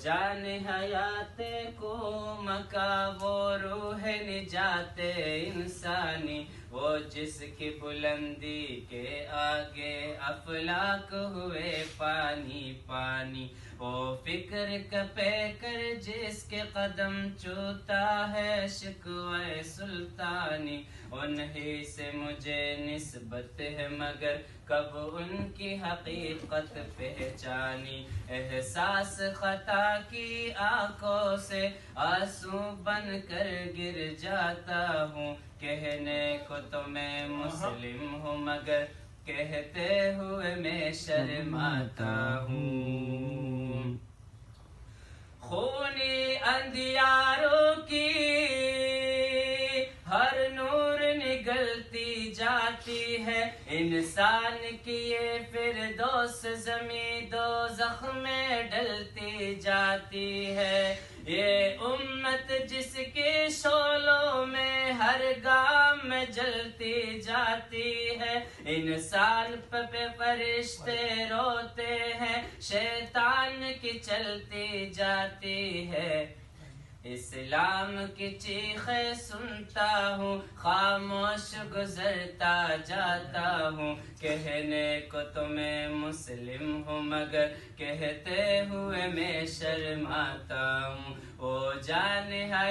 جان حیات کو مکا، وہ روح نجات انسانی، وہ جس کی بلندی کے آگے افلاک ہوئے پانی پانی، وہ فکر کپے کر جس کے قدم چوتا ہے شکوہ سلطانی، انہی سے مجھے نسبت ہے مگر کب ان کی حقیقت پہچانی، احساس خطا کی آنکھوں سے آنسو بن کر گر جاتا ہوں، کہنے کو تو میں مسلم ہوں مگر کہتے ہوئے میں شرماتا ہوں، خونی اندھیاروں کی ہر نور نگلتی جاتی ہے، انسان کی یہ فردوس زمیں دوزخ میں ڈلتی جاتی ہے، یہ امت جس کے شعلوں میں ہر گام میں جلتی جاتی ہے، انسان پہ فرشتے روتے ہیں، شیطان کی چلتی جاتی ہے، اسلام کی چیخیں سنتا ہوں، خاموش گزرتا جاتا ہوں، کہنے کو تو میں مسلم ہوں مگر کہتے ہوئے میں شرماتا ہوں، وہ جان ہے